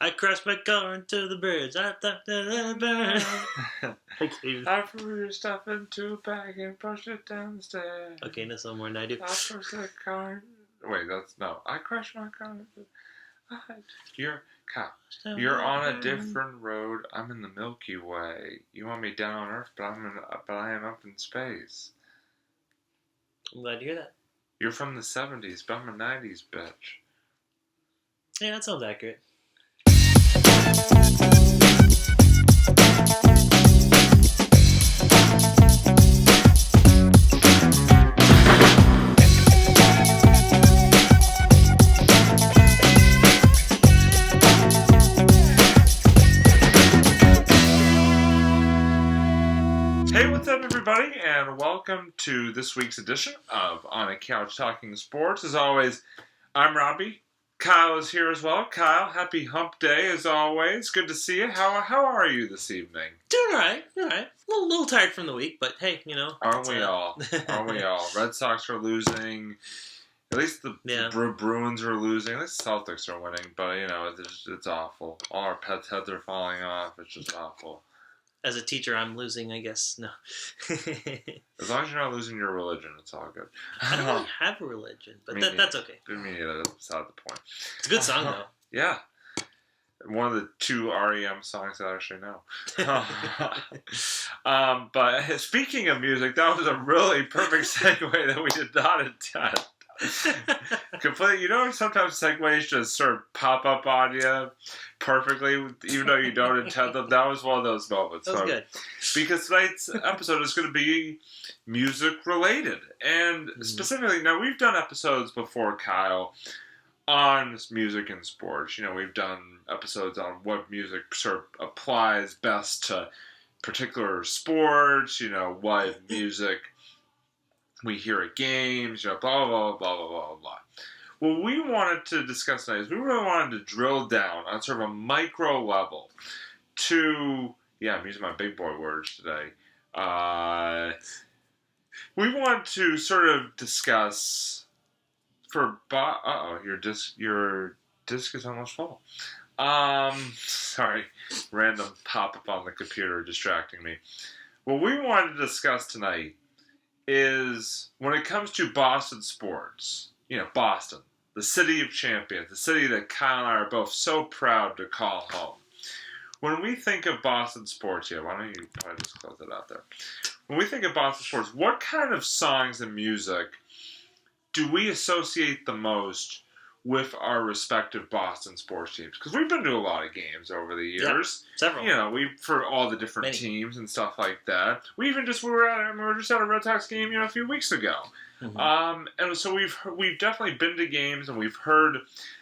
I crashed my car into the bridge. I thought that burned. I threw your stuff into a bag and pushed it down the stairs. Okay, that's no more than I do. I pushed the car. Wait, no. I crashed my car. You're on a different road. I'm in the Milky Way. You want me down on Earth, but I am up in space. I'm glad to hear that. You're from the 70s, but I'm a 90s bitch. Yeah, that sounds accurate. Hey, what's up, everybody, and welcome to this week's edition of On a Couch Talking Sports. As always, I'm Robbie. Kyle is here as well. Kyle, happy hump day as always. Good to see you. How are you this evening? Doing all right. A little tired from the week, but hey, you know. Aren't we all? Red Sox are losing. At least the Bruins are losing. At least the Celtics are winning, but, you know, it's awful. All our pets' heads are falling off. It's just awful. As a teacher, I'm losing, I guess. No. As long as you're not losing your religion, it's all good. I don't really have a religion, but that's okay. Me neither. That's beside the point. It's a good song, though. Yeah. One of the two REM songs I actually know. But speaking of music, that was a really perfect segue that we did not intend. Completely, you know, sometimes segues just sort of pop up on you perfectly, even though you don't intend them. That was one of those moments. That was good. Because tonight's episode is going to be music related, and specifically, now we've done episodes before, Kyle, on music and sports. You know, we've done episodes on what music sort of applies best to particular sports. You know, what music we hear at games, you know, blah, blah, blah, blah, blah, blah. What we wanted to discuss tonight is we really wanted to drill down on sort of a micro level to, I'm using my big boy words today. We want to sort of discuss your disc is almost full. Sorry, random pop-up on the computer distracting me. What we wanted to discuss tonight is when it comes to Boston sports, you know, Boston, the city of champions, the city that Kyle and I are both so proud to call home. When we think of Boston sports, why don't you probably just close it out there. When we think of Boston sports, what kind of songs and music do we associate the most with our respective Boston sports teams? Because we've been to a lot of games over the years. Yeah, several. You know, for all the different teams and stuff like that. We were just at a Red Sox game, a few weeks ago. Mm-hmm. And so we've definitely been to games and we've heard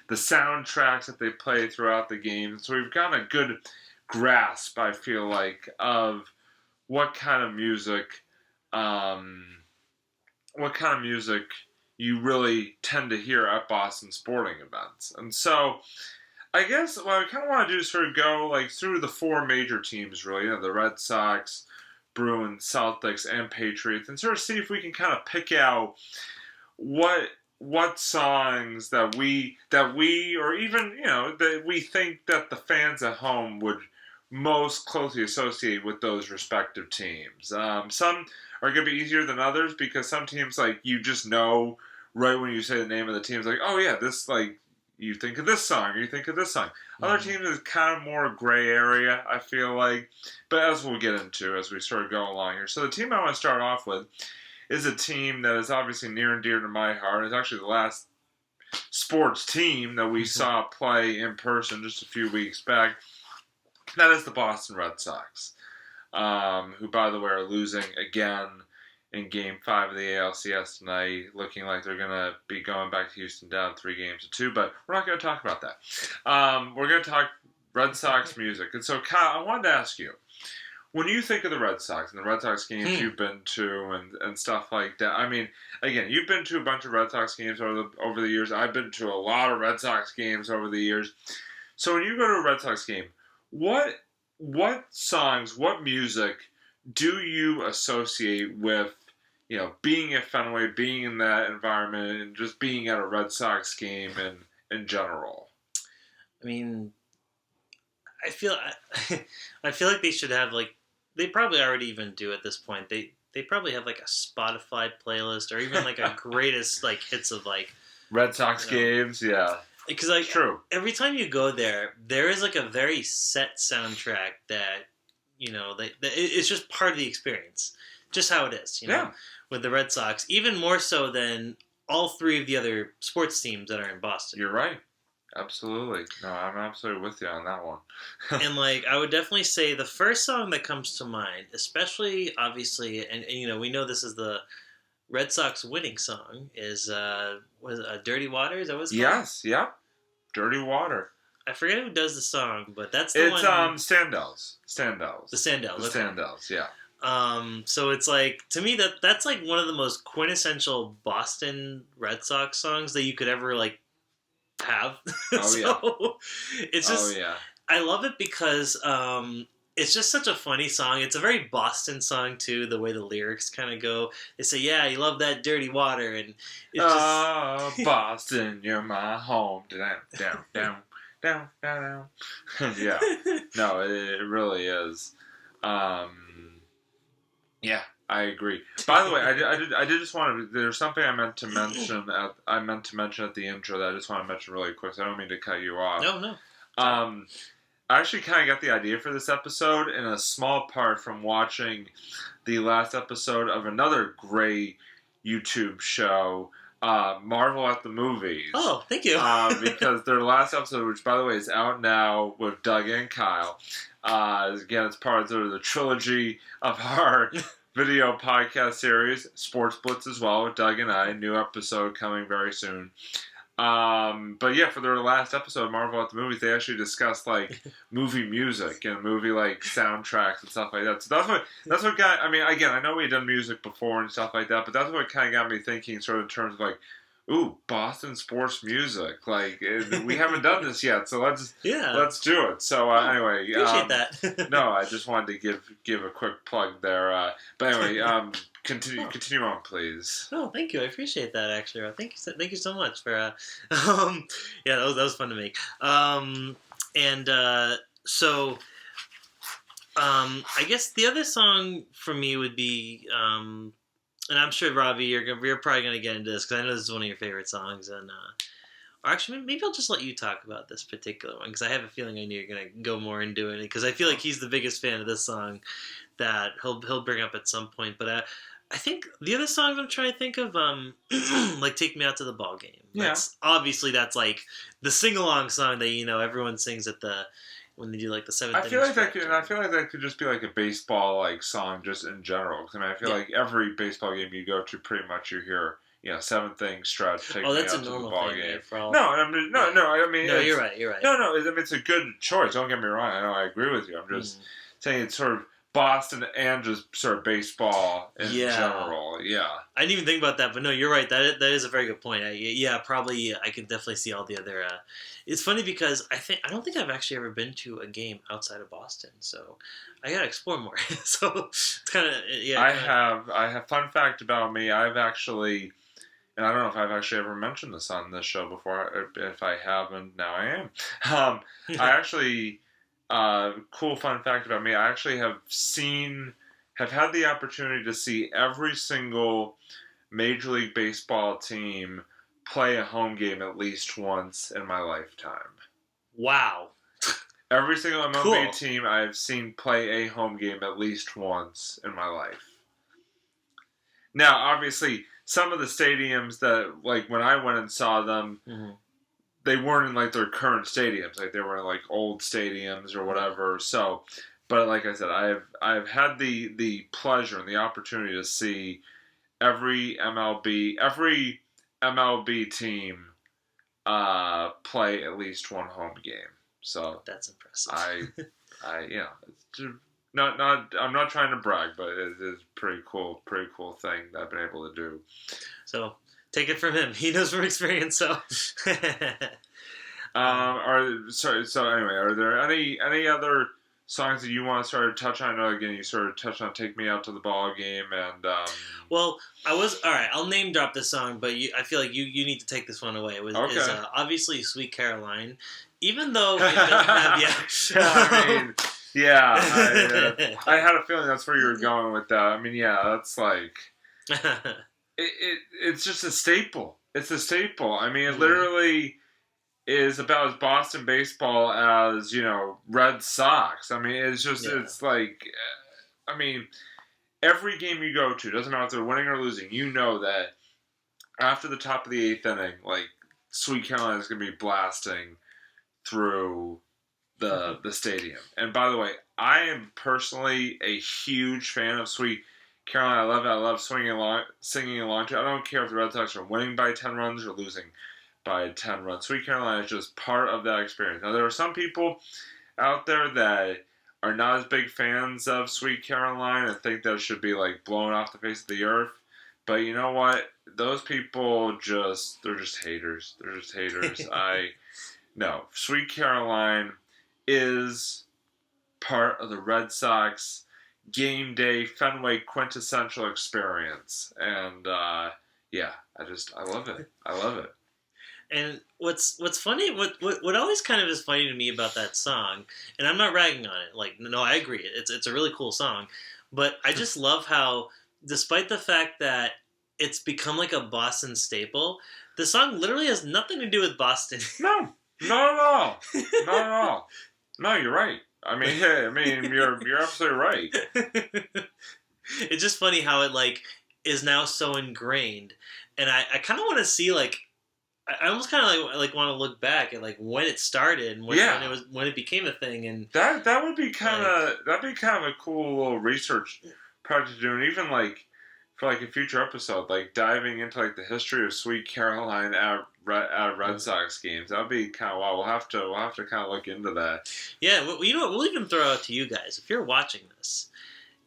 the soundtracks that they play throughout the games. So we've got a good grasp, I feel like, of what kind of music you really tend to hear at Boston sporting events. And so I guess what I kind of want to do is sort of go through the four major teams, really, the Red Sox, Bruins, Celtics, and Patriots, and sort of see if we can kind of pick out what songs that we or even, that we think that the fans at home would most closely associate with those respective teams. Some are going to be easier than others because some teams, you just know right when you say the name of the team, it's oh yeah, this, you think of this song, or you think of this song. Mm-hmm. Other teams is kind of more gray area, I feel like. But as we'll get into as we sort of go along here. So the team I want to start off with is a team that is obviously near and dear to my heart. It's actually the last sports team that we saw play in person just a few weeks back. That is the Boston Red Sox, who, by the way, are losing again in Game 5 of the ALCS tonight, looking like they're going to be going back to Houston down 3-2, but we're not going to talk about that. We're going to talk Red Sox music. And so, Kyle, I wanted to ask you, when you think of the Red Sox and the Red Sox games you've been to and stuff like that, I mean, again, you've been to a bunch of Red Sox games over the years. I've been to a lot of Red Sox games over the years. So when you go to a Red Sox game, what songs, what music do you associate with, being at Fenway, being in that environment, and just being at a Red Sox game in general? I mean, I feel I feel like they should have like they probably already even do at this point. They probably have like a Spotify playlist or even like a greatest like hits of like Red Sox games, yeah. Because like True. every time you go there, there is like a very set soundtrack that it's just part of the experience, just how it is. With the Red Sox, even more so than all three of the other sports teams that are in Boston. You're right. Absolutely. No, I'm absolutely with you on that one. And like I would definitely say the first song that comes to mind, especially obviously, and we know this is the Red Sox winning song, is was Dirty Water? Is that what it's called? Yes, yep. Dirty Water. I forget who does the song, but that's the one. It's Standells. Standells. The Standells. The Standells, yeah. So it's like to me that's like one of the most quintessential Boston Red Sox songs that you could ever like have. Oh yeah. It's just I love it because it's just such a funny song. It's a very Boston song too, the way the lyrics kind of go. They say, "Yeah, you love that dirty water," and it's just Boston, you're my home. Down, down, down, down, down. Yeah, no, it really is. Yeah, I agree. By the way, I did just want to. There's something I meant to mention. At the intro that I just want to mention really quick. So I don't mean to cut you off. No. I actually kind of got the idea for this episode in a small part from watching the last episode of another great YouTube show, Marvel at the Movies. Oh, thank you. Because their last episode, which by the way is out now with Doug and Kyle, again, it's part of the trilogy of our video podcast series, Sports Blitz as well, with Doug and I. New episode coming very soon. But yeah, for their last episode, Marvel at the Movies, they actually discussed like movie music and movie like soundtracks and stuff like that. So that's what got. I mean, again, I know we had done music before and stuff like that, but that's what kind of got me thinking, sort of in terms of like, ooh, Boston sports music. Like we haven't done this yet, so let's do it. So anyway, appreciate that. No, I just wanted to give a quick plug there. But anyway, continue on, please. Oh, thank you. I appreciate that. Actually, thank you so much for. Yeah, that was fun to make. So. I guess the other song for me would be. And I'm sure, Robbie, you're probably going to get into this because I know this is one of your favorite songs. And or actually, maybe I'll just let you talk about this particular one because I have a feeling I knew you're going to go more into it because I feel like he's the biggest fan of this song that he'll bring up at some point. But I think the other songs I'm trying to think of, like "Take Me Out to the Ball Game." That's like the sing along song that everyone sings at the. When they do like the seventh. I feel like that could just be like a baseball like song just in general. Because I feel like every baseball game you go to, pretty much you hear seventh inning stretch. Take me that's out a to normal the ball thing. game. No. I mean, no, you're right. You're right. No, I mean, it's a good choice. Don't get me wrong. I know I agree with you. I'm just saying it's sort of Boston and just sort of baseball in general. Yeah. I didn't even think about that, but no, you're right. That is a very good point. Probably I could definitely see all the other. It's funny because I don't think I've actually ever been to a game outside of Boston, so I gotta explore more. So it's kind of I have fun fact about me. I've actually, and I don't know if I've actually ever mentioned this on this show before. If I haven't, now I am. I actually. Cool fun fact about me, I actually have had the opportunity to see every single Major League Baseball team play a home game at least once in my lifetime. Wow. Every single MLB team I've seen play a home game at least once in my life. Now, obviously, some of the stadiums that, like, when I went and saw them, they weren't in like their current stadiums, like they were in like old stadiums or whatever. So, but like I said, I've had the pleasure and the opportunity to see every MLB team play at least one home game. So that's impressive. I'm not trying to brag, but it is pretty cool thing that I've been able to do. So. Take it from him. He knows from experience. So, So anyway, are there any other songs that you want to sort of touch on? I know, again, you sort of touched on "Take Me Out to the Ball Game" and. Well, all right. I'll name drop this song, but I feel like you need to take this one away. Is Okay. Obviously "Sweet Caroline," even though it doesn't have I mean, yeah, I had a feeling that's where you were going with that. I mean, yeah, that's like it's just a staple. It's a staple. I mean, it literally is about as Boston baseball as Red Sox. I mean, it's just it's like, I mean, every game you go to, doesn't matter if they're winning or losing, you know that after the top of the eighth inning, like Sweet Caroline is going to be blasting through the stadium. And by the way, I am personally a huge fan of Sweet Caroline. I love it. I love singing along to it. I don't care if the Red Sox are winning by 10 runs or losing by 10 runs. Sweet Caroline is just part of that experience. Now, there are some people out there that are not as big fans of Sweet Caroline and think that it should be like blown off the face of the earth. But you know what? Those people they're just haters. They're just haters. No, Sweet Caroline is part of the Red Sox game day Fenway quintessential experience. And yeah, I love it. I love it. And what's funny, what always kind of is funny to me about that song, and I'm not ragging on it. Like, no, I agree. It's a really cool song, but I just love how, despite the fact that it's become like a Boston staple, the song literally has nothing to do with Boston. No, not at all. Not at all. No, you're right. I mean, you're absolutely right. It's just funny how it like is now so ingrained, and I kind of want to see like. I almost kind of like want to look back at like when it started and when it became a thing, and that would be kind of a cool little research project to do, and even like for like a future episode, like diving into like the history of Sweet Caroline at Red Sox games. That would be kind of wild. We'll have to kind of look into that. Yeah, well, you know what? We'll even throw out to you guys if you're watching this.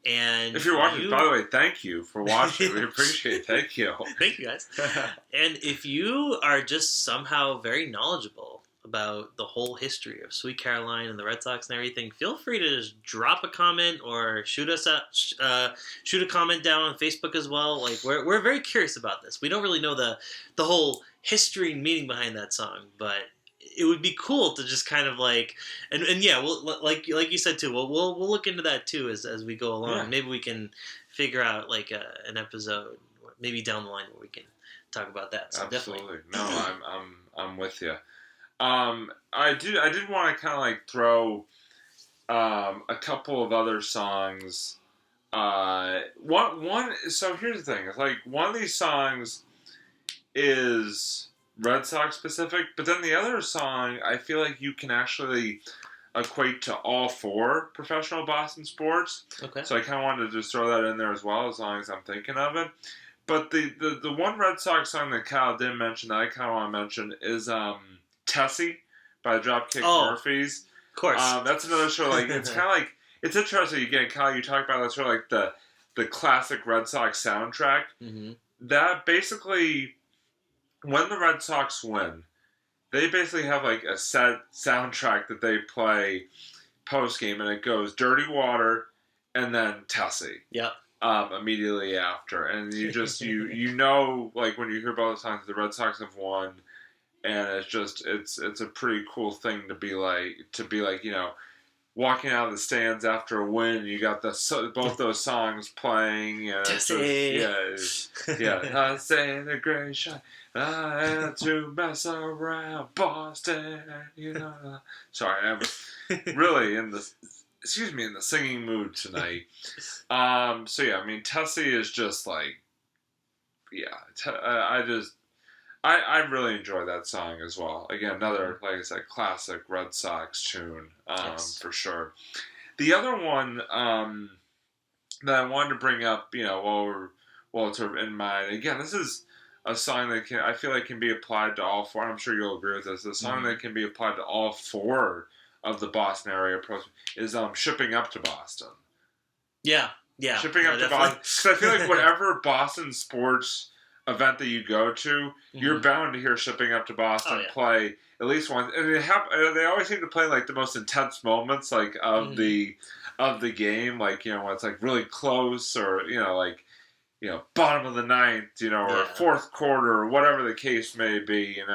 And if you're watching, by the way, thank you for watching. We appreciate it. Thank you. Thank you, guys. And if you are just somehow very knowledgeable about the whole history of Sweet Caroline and the Red Sox and everything, feel free to just drop a comment or shoot a comment down on Facebook as well. Like we're very curious about this. We don't really know the whole history and meaning behind that song, but it would be cool to just kind of like, and yeah, we'll, like you said too. We'll look into that too as we go along. Yeah. Maybe we can figure out like an episode, maybe down the line where we can talk about that. So absolutely, definitely. No, I'm with you. I did want to kind of like throw a couple of other songs. One. So here's the thing: it's like one of these songs is Red Sox specific, but then the other song I feel like you can actually equate to all four professional Boston sports. Okay. So I kind of wanted to just throw that in there as well, as long as I'm thinking of it. But the one Red Sox song that Kyle didn't mention that I kind of want to mention is Tessie by the Dropkick Murphys. Of course. That's another show. Like it's kind of like it's interesting. Again, Kyle, you talk about that sort of like the classic Red Sox soundtrack. Mm-hmm. That basically, when the Red Sox win, they basically have like a set soundtrack that they play post game, and it goes "Dirty Water" and then Tessie. Yep. Immediately after, and you just you know, like when you hear about the songs, the Red Sox have won, and it's just it's a pretty cool thing to be like walking out of the stands after a win, and you got both those songs playing, and it's just, I say the great shot. I had to mess around Boston, Sorry, I'm really in the singing mood tonight. So yeah, I mean, Tessie is just like, I really enjoy that song as well. Again, another, like I said, classic Red Sox tune, for sure. The other one that I wanted to bring up, while it's sort of in mind. Again, this is a song that I feel like can be applied to all four. I'm sure you'll agree with this. The song that can be applied to all four of the Boston area is "Shipping Up to Boston." Yeah. Shipping Up to Boston. Because I feel like whatever Boston sports event that you go to, you're bound to hear Shipping Up to Boston play at least once. And they always seem to play like the most intense moments like of the game, like when it's like really close, or like bottom of the ninth, or fourth quarter, or whatever the case may be, and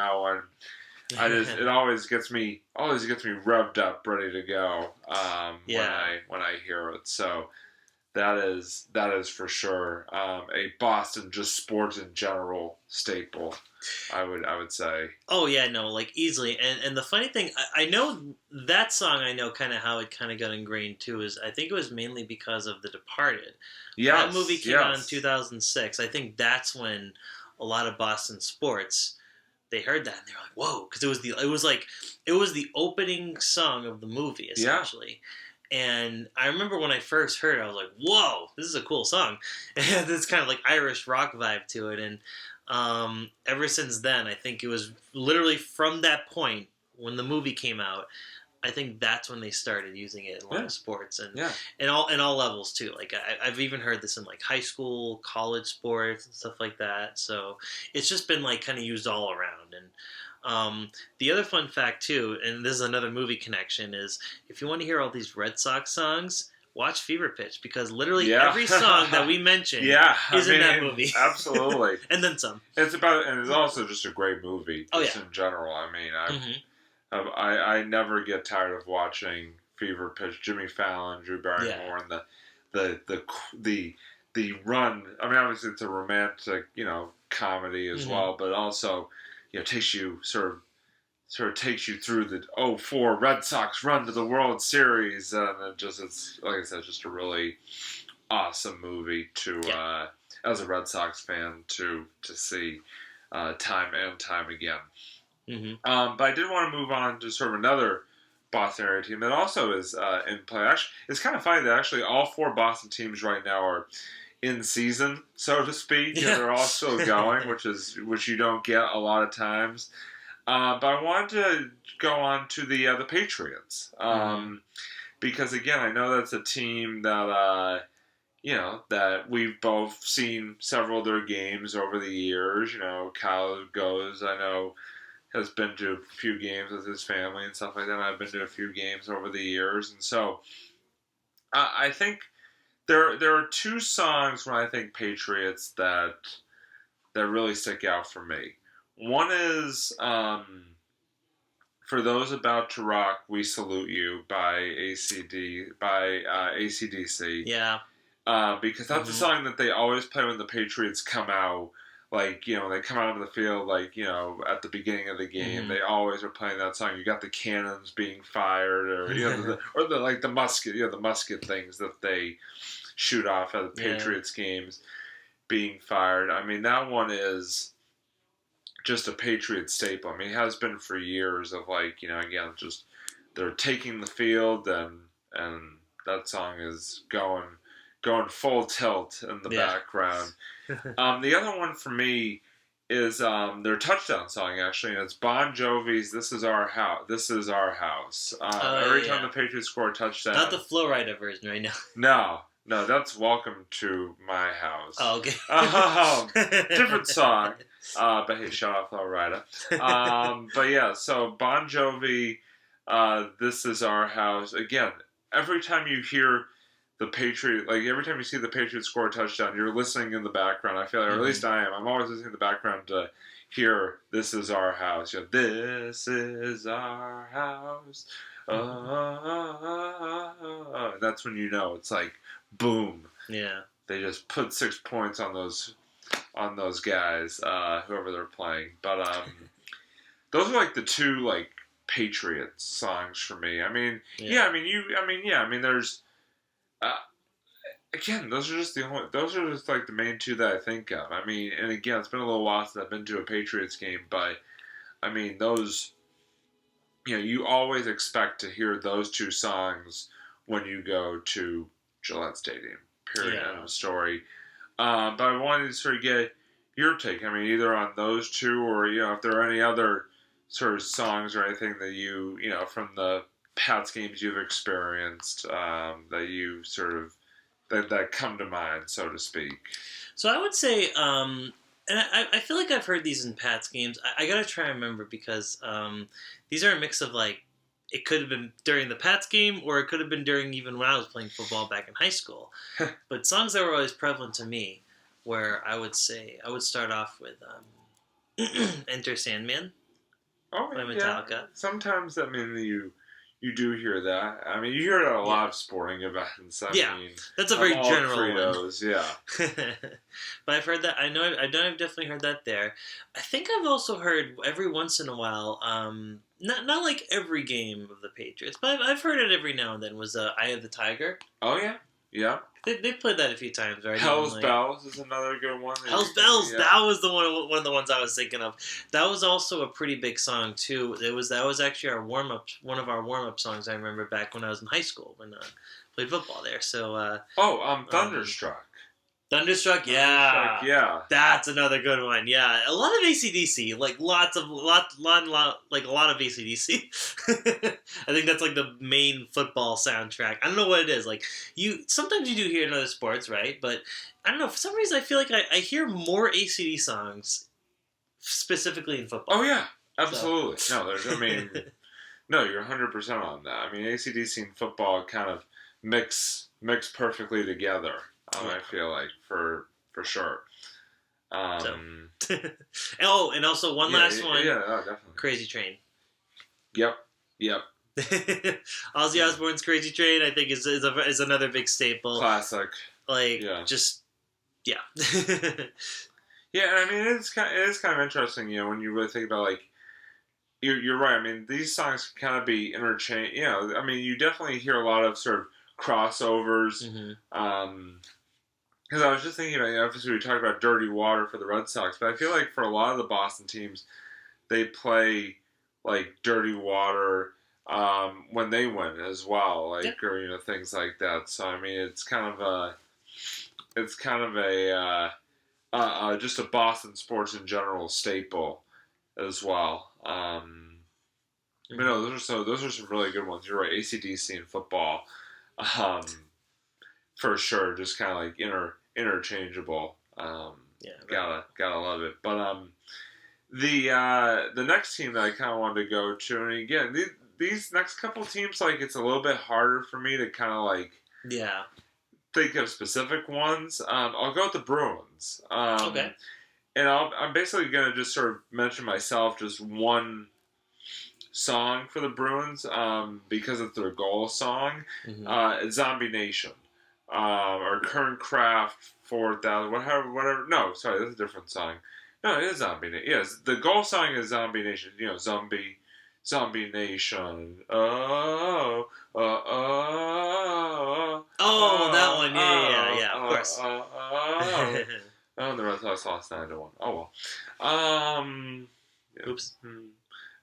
it always gets me revved up, ready to go when I hear it. So that is for sure a Boston, just sports in general, staple. I would say. Oh yeah, no, like easily. And the funny thing, I know that song. I know kind of how it kind of got ingrained too. Is I think it was mainly because of The Departed. Yes, that movie came out in 2006. I think that's when a lot of Boston sports, they heard that and they were like, "Whoa!" Because it was the opening song of the movie essentially. And I remember when I first heard it, I was like, "Whoa, this is a cool song!" And this kind of like Irish rock vibe to it. And ever since then, I think it was literally from that point when the movie came out. I think that's when they started using it in a lot of sports and in all levels too. Like I've even heard this in like high school, college sports and stuff like that. So it's just been like kind of used all around. And the other fun fact too, and this is another movie connection, is if you want to hear all these Red Sox songs, watch Fever Pitch, because literally every song that we mentioned is in that movie. Absolutely. And then some. And it's also just a great movie in general. I mean, I never get tired of watching Fever Pitch. Jimmy Fallon, Drew Barrymore, and the run. I mean, obviously it's a romantic, comedy as well, but also, takes you sort of takes you through the 2004 Red Sox run to the World Series, and it's like I said, just a really awesome movie to as a Red Sox fan to see time and time again. But I did want to move on to sort of another Boston area team that also is in play. Actually, it's kind of funny that actually all four Boston teams right now are in season, so to speak. They're all still going, which you don't get a lot of times. But I wanted to go on to the Patriots because again, I know that's a team that that we've both seen several of their games over the years. Kyle goes, I know, has been to a few games with his family and stuff like that. I've been to a few games over the years, and so I think there are two songs when I think Patriots that really stick out for me. One is For Those About to Rock, We Salute You by AC/DC. Yeah. Because that's a song that they always play when the Patriots come out. Like, when they come out of the field, like, at the beginning of the game, they always are playing that song. You got the cannons being fired, or, the musket, the musket things that they shoot off at the Patriots games being fired. I mean, that one is just a Patriot staple. I mean, it has been for years of, like, again, just they're taking the field, and that song is going full tilt in the background. The other one for me is their touchdown song, actually, and it's Bon Jovi's "This Is Our House." This is our house. Every time the Patriots score a touchdown, not the Flo Rida version right now. No, that's "Welcome to My House." Oh, okay. Different song. But hey, shout out Flo Rida. But yeah, so Bon Jovi, "This Is Our House." Again, every time you hear the Patriot, like every time you see the Patriots score a touchdown, you're listening in the background. I feel like, or at least I am. I'm always listening in the background to hear "This Is Our House." This is our house. And that's when it's like boom. Yeah. They just put 6 points on those guys, whoever they're playing. But those are like the two like Patriots songs for me. I mean, there's. Again, those are just like the main two that I think of. I mean, and again, it's been a little while since I've been to a Patriots game, but I mean, those, you always expect to hear those two songs when you go to Gillette Stadium. Period. End of story. But I wanted to sort of get your take. I mean, either on those two, or if there are any other sort of songs or anything that you from the Pats games you've experienced that you sort of that come to mind, so to speak. So I would say And I feel like I've heard these in Pat's games. I gotta try and remember because these are a mix of like it could have been during the Pats game or it could have been during even when I was playing football back in high school. But songs that were always prevalent to me, where I would start off with "Enter Sandman" Oh, by yeah. Metallica. Sometimes, I mean, you do hear that. I mean, you hear it at a lot of sporting events. I mean, That's a very all general credos, one. Yeah. But I've heard that. I've definitely heard that there. I think I've also heard every once in a while. Not like every game of the Patriots, but I've heard it every now and then. Was "Eye of the Tiger"? Oh yeah, yeah. They played that a few times, right? Hell's Bells is another good one. Hell's Bells. Yeah. That was one of the ones I was thinking of. That was also a pretty big song too. That was actually our warm up. One of our warm up songs. I remember back when I was in high school when I played football there. So. Thunderstruck. Thunderstruck, yeah. Yeah. That's another good one. Yeah, a lot of AC/DC, like a lot of AC/DC. I think that's like the main football soundtrack. I don't know what it is. Like sometimes you do hear it in other sports, right? But I don't know. For some reason, I feel like I hear more AC/DC songs specifically in football. Oh yeah, absolutely. So. No, you're 100% on that. I mean, AC/DC and football kind of mix perfectly together. I feel like for sure. And also one last one. Yeah, definitely. Crazy Train. Yep. Ozzy Osbourne's Crazy Train, I think, is another big staple. Classic. Like, yeah. Just, yeah. Yeah, I mean, it is kind of interesting, when you really think about, like, you're right. I mean, these songs can kind of be interchange. I mean, you definitely hear a lot of sort of crossovers. Mm-hmm. Because I was just thinking about, obviously we talked about Dirty Water for the Red Sox, but I feel like for a lot of the Boston teams, they play like Dirty Water when they win as well, like or things like that. So I mean, it's kind of a just a Boston sports in general staple as well. But no, those are some really good ones. You're right, AC/DC and football, for sure. Just kind of like interchangeable. Gotta love it. But the next team that I kind of wanted to go to, and again, these next couple teams, like it's a little bit harder for me to kind of like think of specific ones. I'll go with the Bruins. Okay. And I'm basically gonna just sort of mention myself just one song for the Bruins because it's their goal song. It's Zombie Nation. Or Kernkraft 4000, whatever. No, sorry, that's a different song. No, it is Zombie Nation. Yes, the goal song is Zombie Nation. Zombie Nation. Oh, that one. Yeah. Of course. The Red Sox lost 9-1. Oh well. Oops.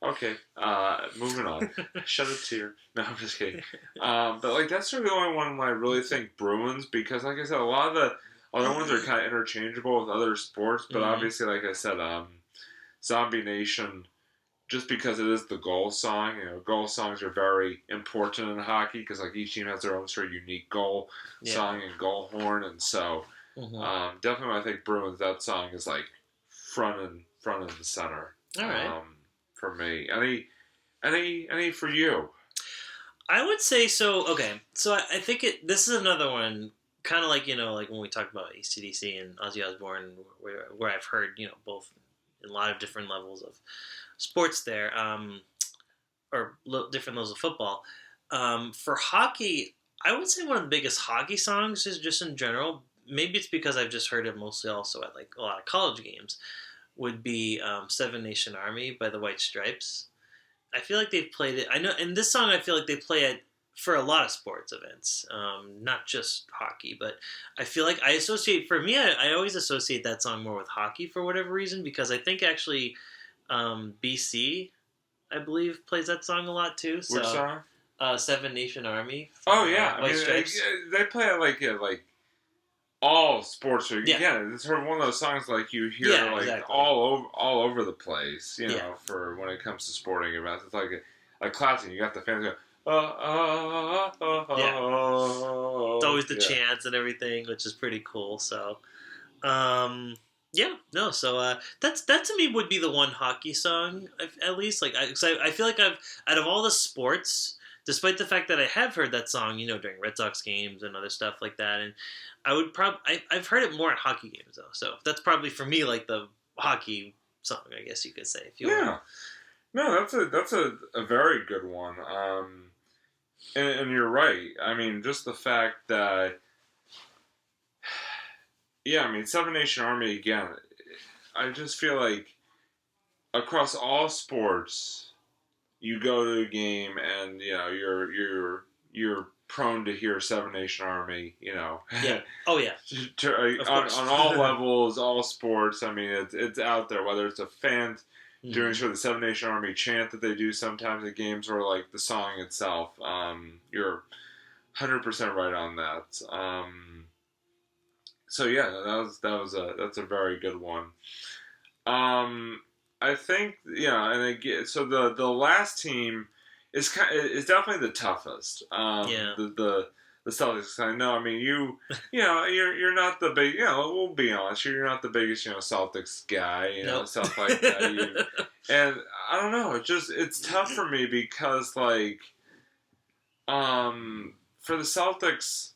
Okay, moving on. Shed a tear. No, I'm just kidding. But like that's sort of the only one I really think Bruins, because like I said, a lot of the other ones are kind of interchangeable with other sports. But obviously, like I said, Zombie Nation, just because it is the goal song. Goal songs are very important in hockey because like each team has their own sort of unique goal song and goal horn, and so definitely when I think Bruins, that song is like front and center. All right. For me, any for you? I would say so. Okay, so I think this is another one, kind of like like when we talk about AC/DC and Ozzy Osbourne, where I've heard both in a lot of different levels of sports there, or different levels of football. For hockey, I would say one of the biggest hockey songs is just in general. Maybe it's because I've just heard it mostly also at like a lot of college games. Would be Seven Nation Army by the White Stripes. I feel like they've played it. I know, and this song I feel like they play it for a lot of sports events, not just hockey. But I feel like I always associate that song more with hockey for whatever reason, because I think actually BC, I believe, plays that song a lot too. So, which song? Seven Nation Army. From, White Stripes. They play it like all sports are it's sort of one of those songs like you hear exactly. all over the place, for when it comes to sporting events. It's like a classic. You got the fans go, It's always the chants and everything, which is pretty cool. So, Yeah, no. So that to me would be the one hockey song, at least. Like, 'cause I feel like I've out of all the sports, despite the fact that I have heard that song, during Red Sox games and other stuff like that, and I would I've heard it more at hockey games though. So that's probably for me like the hockey song, I guess you could say, if you will. Yeah. No, that's a very good one. And you're right. I mean, just the fact that, yeah, I mean, Seven Nation Army again. I just feel like across all sports, you go to a game and you're prone to hear Seven Nation Army. Yeah. Oh yeah. Of course. On all levels, all sports. I mean, it's out there. Whether it's a fan doing sort of the Seven Nation Army chant that they do sometimes at games, or like the song itself. You're 100% right on that. So yeah, that's a very good one. I think and again, so the last team is definitely the toughest. Yeah. The Celtics. I know. I mean, you're not the big. We'll be honest. You're not the biggest Celtics guy. Nope. Stuff like that. And I don't know. It's tough for me because like, for the Celtics,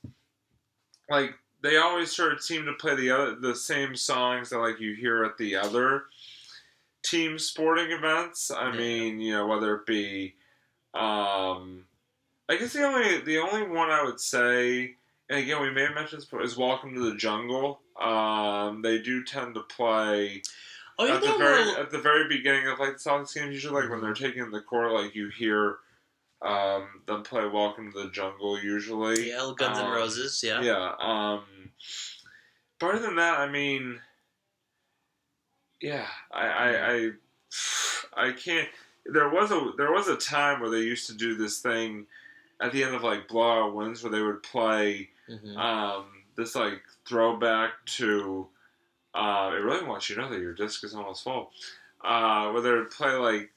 like they always sort of seem to play the same songs that like you hear at the other team sporting events. I mean, whether it be, I guess the only one I would say, and again we may have mentioned this, is "Welcome to the Jungle." They do tend to play at the very beginning of like the Celtics games. Usually, like when they're taking the court, like you hear them play "Welcome to the Jungle." Usually, yeah, Guns N' Roses, yeah. Yeah. But other than that, I mean, yeah, I can't. There was a time where they used to do this thing at the end of like blowout wins where they would play this like throwback to. It really wants you to know that your disc is almost full. Where they would play like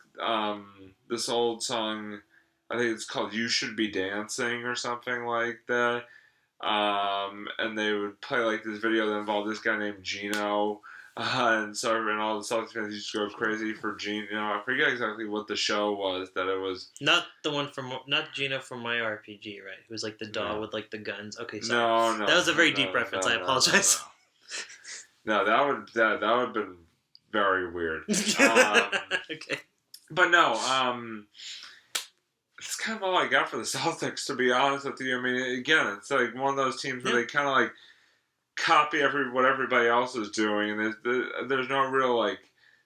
this old song. I think it's called "You Should Be Dancing" or something like that. And they would play like this video that involved this guy named Gino, and all the Celtics fans used to go crazy for Gino. I forget exactly what the show was. That it was not the one not Gino from My RPG, right? It was like the dog with like the guns. Okay, sorry. No, that was a very deep reference. I apologize. No, that would have been very weird. Okay, but no, it's kind of all I got for the Celtics, to be honest with you. I mean, again, it's like one of those teams where they kind of like copy what everybody else is doing, and there's no real like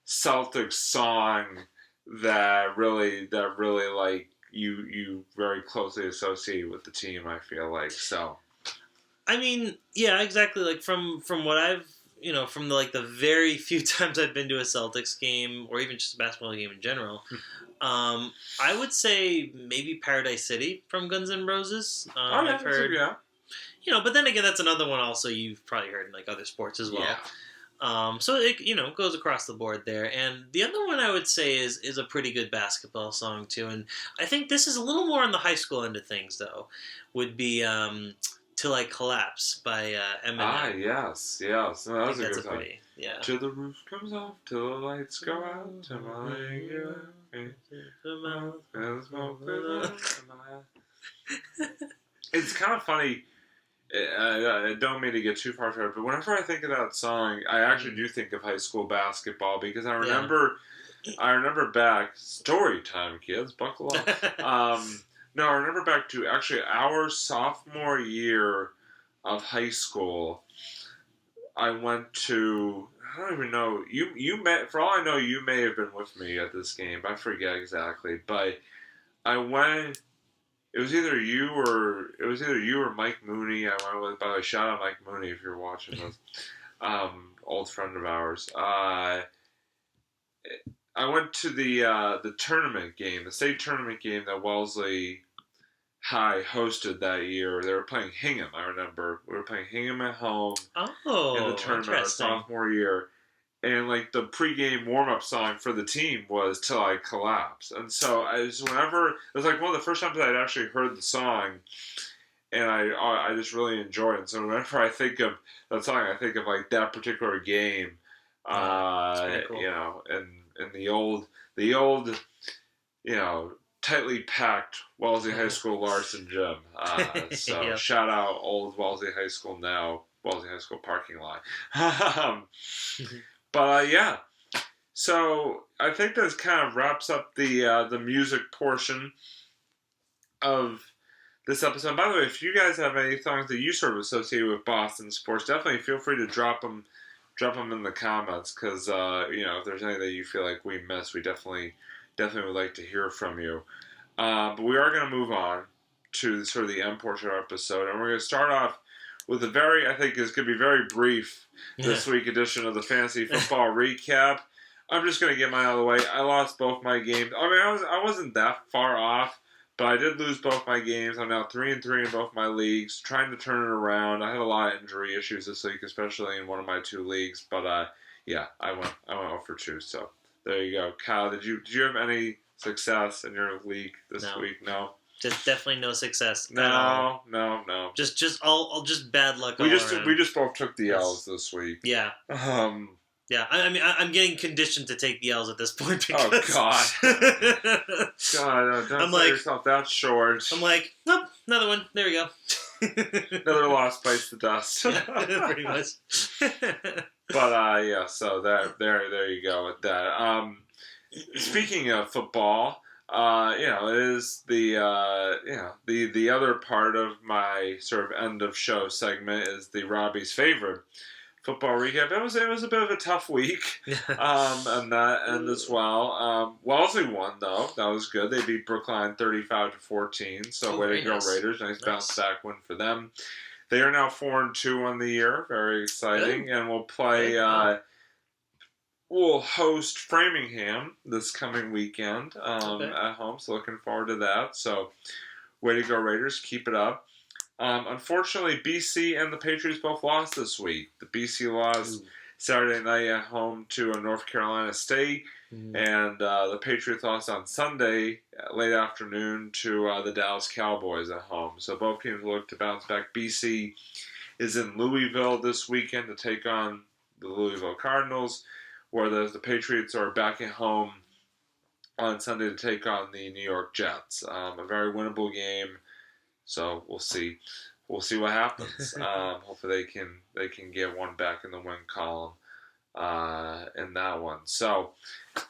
Celtics song that really like you very closely associate with the team. I feel like so. I mean, yeah, exactly. Like from what I've from the very few times I've been to a Celtics game or even just a basketball game in general. I would say maybe Paradise City from Guns N' Roses. I've heard, but then again, that's another one also you've probably heard in like other sports as well. Yeah. So it goes across the board there. And the other one I would say is a pretty good basketball song too. And I think this is a little more on the high school end of things though. Would be "Till I Collapse" by Eminem. Ah, yes. No, that was a good song. Yeah. Till the roof comes off, till the lights go out, till my leg It's kind of funny. I don't mean to get too far into it, but whenever I think of that song, I actually do think of high school basketball because I remember back, story time, kids, buckle up. No, I remember back to actually our sophomore year of high school. I went to, I don't even know, you may, for all I know, you may have been with me at this game. I forget exactly, but I went. It was either you or Mike Mooney. I went with. By the way, shout out Mike Mooney if you're watching this. Old friend of ours. I went to the tournament game, the state tournament game that Wellesley High hosted that year. They were playing Hingham. I remember we were playing Hingham at home in the tournament our sophomore year. And like the pregame warm-up song for the team was "Till I Collapse," and so it was like one of the first times I'd actually heard the song, and I just really enjoyed it. So whenever I think of that song, I think of like that particular game It's pretty cool. In the old, tightly packed Wellesley High School Larson gym. So Yep. shout out old Wellesley High School now, Wellesley High School parking lot. But yeah, so I think this kind of wraps up the music portion of this episode. By the way, if you guys have any songs that you sort of associate with Boston sports, definitely feel free to drop them in the comments, because if there's anything that you feel like we missed, we definitely would like to hear from you. But we are going to move on to sort of the end portion of our episode, and we're going to start off with I think it's going to be very brief this week edition of the Fantasy Football Recap. I'm just going to get mine out of the way. I lost both my games. I mean, I wasn't that far off, but I did lose both my games. I'm now 3-3 in both my leagues, trying to turn it around. I had a lot of injury issues this week, especially in one of my 2 leagues. But yeah, I went 0 for 2. So there you go. Kyle, did you have any success in your league this week? No. Just definitely no success. No. Just all just bad luck. We just both took the L's this week. Yeah. Yeah, I mean, I'm getting conditioned to take the L's at this point. Because God, don't sell yourself that short. I'm like, nope, another one. There we go. Another loss bites the dust. Yeah, pretty much. But yeah, so there you go with that. Speaking of football, it is the other part of my sort of end of show segment is the Robbie's favorite football recap. It was a bit of a tough week, and that end as well. Wellesley won though. That was good. They beat Brookline 35-14. So way to go, Raiders! Nice bounce back win for them. They are now 4-2 on the year. Very exciting, and we'll play. We'll host Framingham this coming weekend at home. So looking forward to that. So way to go, Raiders! Keep it up. Unfortunately, BC and the Patriots both lost this week. The BC lost Saturday night at home to North Carolina State, and the Patriots lost on Sunday late afternoon to the Dallas Cowboys at home. So both teams look to bounce back. BC is in Louisville this weekend to take on the Louisville Cardinals, whereas the Patriots are back at home on Sunday to take on the New York Jets. A very winnable game. So we'll see. We'll see what happens. Hopefully they can get one back in the win column in that one. So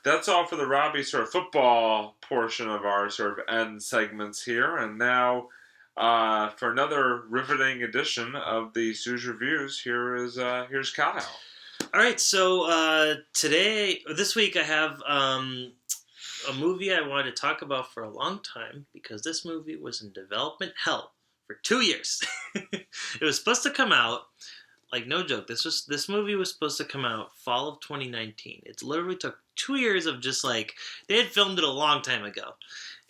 that's all for the Robbie sort of football portion of our sort of end segments here. And now for another riveting edition of the Sue's Reviews, here's Kyle. All right. So this week I have a movie I wanted to talk about for a long time, because this movie was in development hell for 2 years. It was supposed to come out, like, no joke, this movie was supposed to come out fall of 2019. It literally took 2 years of just like, they had filmed it a long time ago,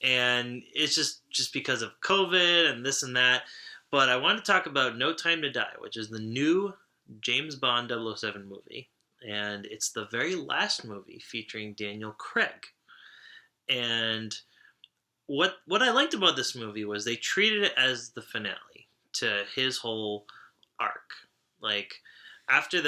and it's just because of COVID and this and that. But I want to talk about No Time to Die, which is the new James Bond 007 movie, and it's the very last movie featuring Daniel Craig. And what I liked about this movie was they treated it as the finale to his whole arc. Like, after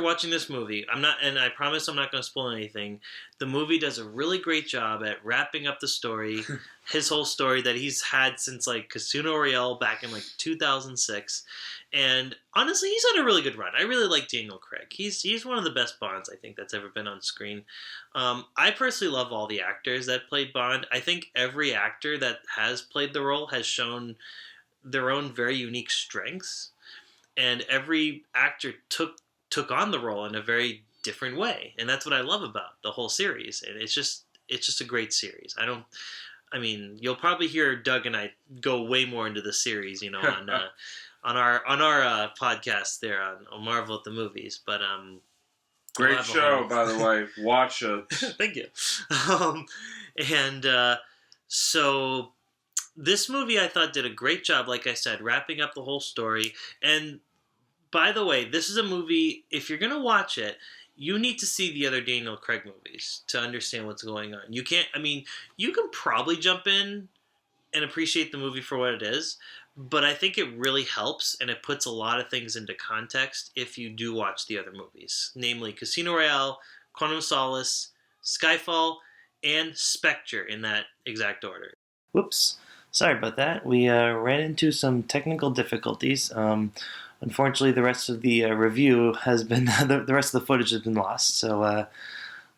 watching this movie, I promise I'm not going to spoil anything. The movie does a really great job at wrapping up the story, his whole story that he's had since like Casino Royale back in like 2006. And honestly, he's had a really good run. I really like Daniel Craig. He's one of the best Bonds I think that's ever been on screen. I personally love all the actors that played Bond. I think every actor that has played the role has shown their own very unique strengths, and every actor took on the role in a very different way, and that's what I love about the whole series. And it's just a great series. You'll probably hear Doug and I go way more into the series, on our podcast there on Marvel at the Movies. But great show, by the way. Watch it. Thank you. So this movie I thought did a great job, like I said, wrapping up the whole story. And by the way, this is a movie, if you're going to watch it, you need to see the other Daniel Craig movies to understand what's going on. You can probably jump in and appreciate the movie for what it is. But I think it really helps and it puts a lot of things into context if you do watch the other movies, namely Casino Royale, Quantum of Solace, Skyfall, and Spectre in that exact order. Whoops. Sorry about that. We ran into some technical difficulties. Unfortunately, the rest of the review has been, the rest of the footage has been lost. But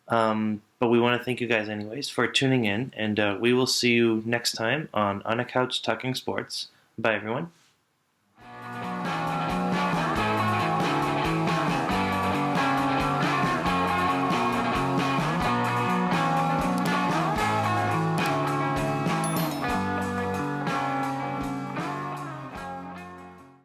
we want to thank you guys anyways for tuning in, and we will see you next time on a Couch Talking Sports. Bye, everyone.